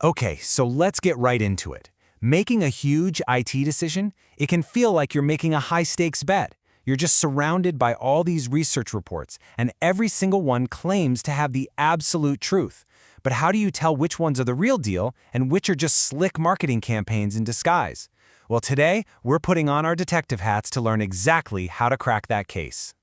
Okay, so let's get right into it. Making a huge IT decision, it can feel like you're making a high-stakes bet. You're just surrounded by all these research reports, and every single one claims to have the absolute truth. But how do you tell which ones are the real deal and which are just slick marketing campaigns in disguise? Well, today, we're putting on our detective hats to learn exactly how to crack that case.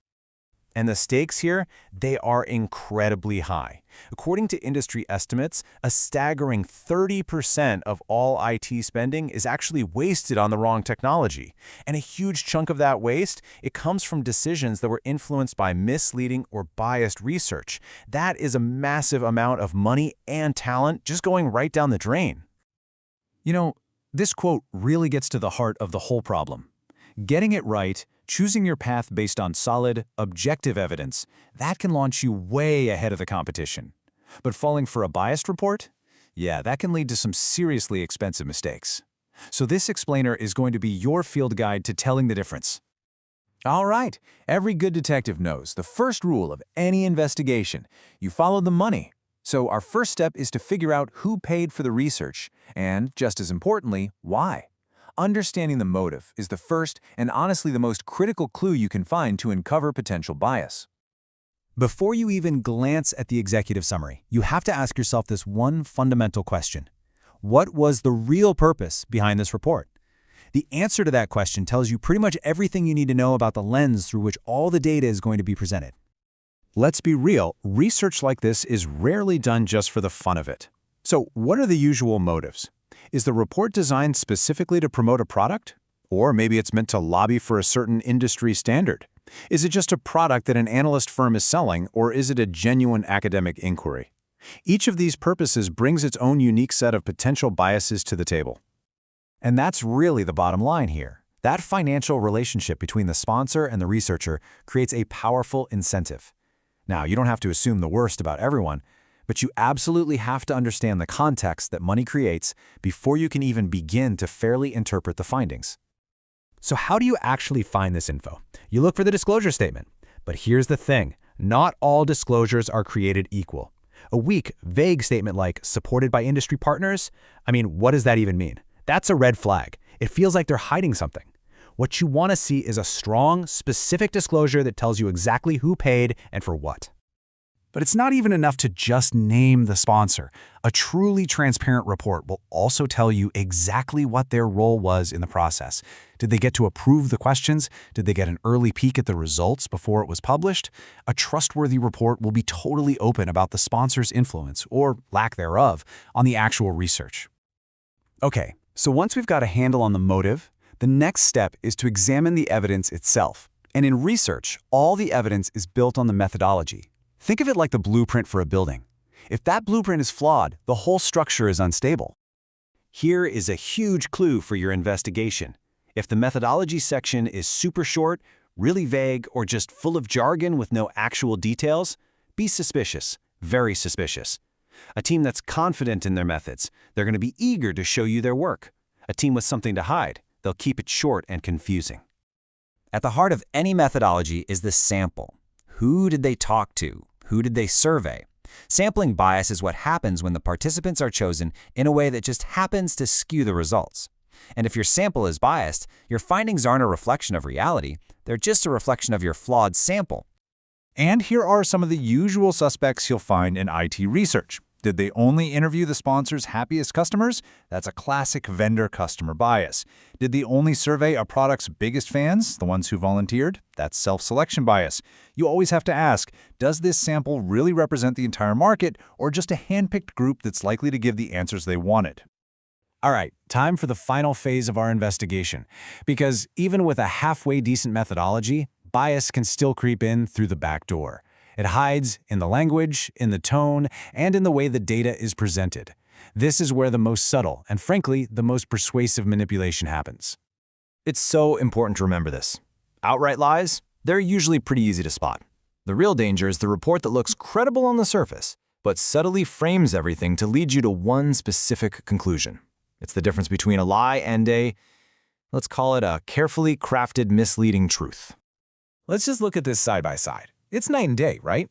And the stakes here, they are incredibly high. According to industry estimates, a staggering 30% of all IT spending is actually wasted on the wrong technology. And a huge chunk of that waste, it comes from decisions that were influenced by misleading or biased research. That is a massive amount of money and talent just going right down the drain. You know, this quote really gets to the heart of the whole problem. Getting it right, choosing your path based on solid, objective evidence, that can launch you way ahead of the competition. But falling for a biased report? Yeah, that can lead to some seriously expensive mistakes. So this explainer is going to be your field guide to telling the difference. All right, every good detective knows the first rule of any investigation: you follow the money. So our first step is to figure out who paid for the research, and just as importantly, why. Understanding the motive is the first and honestly the most critical clue you can find to uncover potential bias. Before you even glance at the executive summary, you have to ask yourself this one fundamental question. What was the real purpose behind this report? The answer to that question tells you pretty much everything you need to know about the lens through which all the data is going to be presented. Let's be real, research like this is rarely done just for the fun of it. So what are the usual motives? Is the report designed specifically to promote a product? Or maybe it's meant to lobby for a certain industry standard? Is it just a product that an analyst firm is selling, or is it a genuine academic inquiry? Each of these purposes brings its own unique set of potential biases to the table. And that's really the bottom line here. That financial relationship between the sponsor and the researcher creates a powerful incentive. Now, you don't have to assume the worst about everyone, but you absolutely have to understand the context that money creates before you can even begin to fairly interpret the findings. So how do you actually find this info? You look for the disclosure statement. But here's the thing, not all disclosures are created equal. A weak, vague statement like supported by industry partners, what does that even mean? That's a red flag. It feels like they're hiding something. What you want to see is a strong, specific disclosure that tells you exactly who paid and for what. But it's not even enough to just name the sponsor. A truly transparent report will also tell you exactly what their role was in the process. Did they get to approve the questions? Did they get an early peek at the results before it was published? A trustworthy report will be totally open about the sponsor's influence, or lack thereof, on the actual research. Okay, so once we've got a handle on the motive, the next step is to examine the evidence itself. And in research, all the evidence is built on the methodology. Think of it like the blueprint for a building. If that blueprint is flawed, the whole structure is unstable. Here is a huge clue for your investigation. If the methodology section is super short, really vague, or just full of jargon with no actual details, be suspicious, very suspicious. A team that's confident in their methods, they're going to be eager to show you their work. A team with something to hide, they'll keep it short and confusing. At the heart of any methodology is the sample. Who did they talk to? Who did they survey? Sampling bias is what happens when the participants are chosen in a way that just happens to skew the results. And if your sample is biased, your findings aren't a reflection of reality, they're just a reflection of your flawed sample. And here are some of the usual suspects you'll find in IT research. Did they only interview the sponsor's happiest customers? That's a classic vendor customer bias. Did they only survey a product's biggest fans, the ones who volunteered? That's self-selection bias. You always have to ask, does this sample really represent the entire market, or just a hand-picked group that's likely to give the answers they wanted? All right, time for the final phase of our investigation. Because even with a halfway decent methodology, bias can still creep in through the back door. It hides in the language, in the tone, and in the way the data is presented. This is where the most subtle and, frankly, the most persuasive manipulation happens. It's so important to remember this. Outright lies, they're usually pretty easy to spot. The real danger is the report that looks credible on the surface, but subtly frames everything to lead you to one specific conclusion. It's the difference between a lie and let's call it a carefully crafted misleading truth. Let's just look at this side by side. It's night and day, right?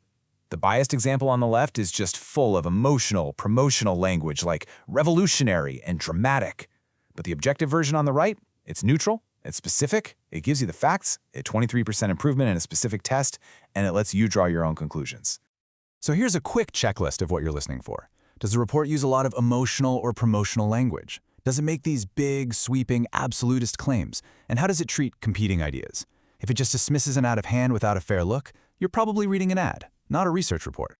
The biased example on the left is just full of emotional, promotional language like revolutionary and dramatic. But the objective version on the right, it's neutral, it's specific, it gives you the facts, a 23% improvement in a specific test, and it lets you draw your own conclusions. So here's a quick checklist of what you're listening for. Does the report use a lot of emotional or promotional language? Does it make these big, sweeping, absolutist claims? And how does it treat competing ideas? If it just dismisses an ad of hand without a fair look, you're probably reading an ad, not a research report.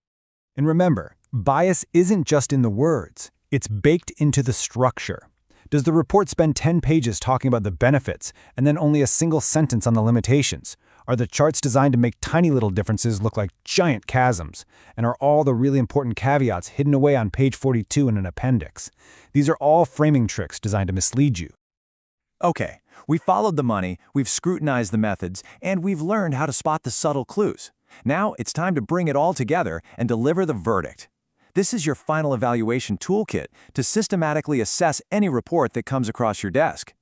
And remember, bias isn't just in the words, it's baked into the structure. Does the report spend 10 pages talking about the benefits and then only a single sentence on the limitations? Are the charts designed to make tiny little differences look like giant chasms? And are all the really important caveats hidden away on page 42 in an appendix? These are all framing tricks designed to mislead you. Okay, we followed the money, we've scrutinized the methods, and we've learned how to spot the subtle clues. Now it's time to bring it all together and deliver the verdict. This is your final evaluation toolkit to systematically assess any report that comes across your desk.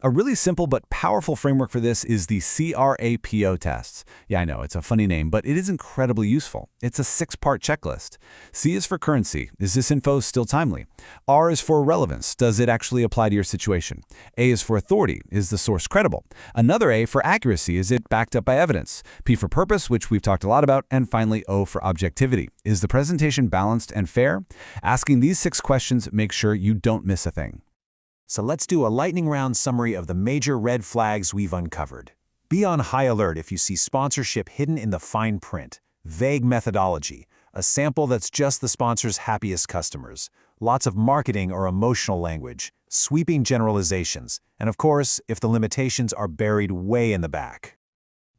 A really simple but powerful framework for this is the CRAPO tests. Yeah, I know, it's a funny name, but it is incredibly useful. It's a 6-part checklist. C is for currency. Is this info still timely? R is for relevance. Does it actually apply to your situation? A is for authority. Is the source credible? Another A for accuracy. Is it backed up by evidence? P for purpose, which we've talked a lot about. And finally, O for objectivity. Is the presentation balanced and fair? Asking these 6 questions makes sure you don't miss a thing. So let's do a lightning round summary of the major red flags we've uncovered. Be on high alert if you see sponsorship hidden in the fine print, vague methodology, a sample that's just the sponsor's happiest customers, lots of marketing or emotional language, sweeping generalizations, and of course, if the limitations are buried way in the back.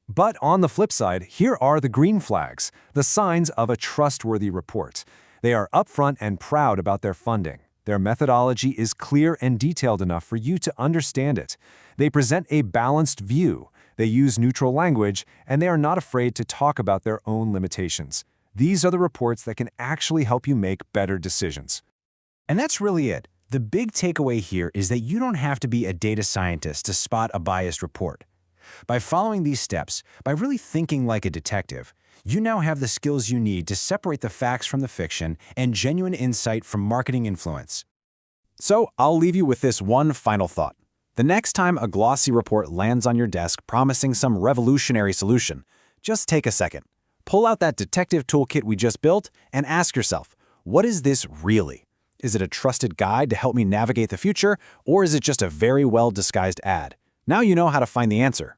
But on the flip side, here are the green flags, the signs of a trustworthy report. They are upfront and proud about their funding. Their methodology is clear and detailed enough for you to understand it. They present a balanced view. They use neutral language, and they are not afraid to talk about their own limitations. These are the reports that can actually help you make better decisions. And that's really it. The big takeaway here is that you don't have to be a data scientist to spot a biased report. By following these steps, by really thinking like a detective, you now have the skills you need to separate the facts from the fiction and genuine insight from marketing influence. So I'll leave you with this one final thought. The next time a glossy report lands on your desk promising some revolutionary solution, just take a second. Pull out that detective toolkit we just built and ask yourself, what is this really? Is it a trusted guide to help me navigate the future, or is it just a very well-disguised ad? Now you know how to find the answer.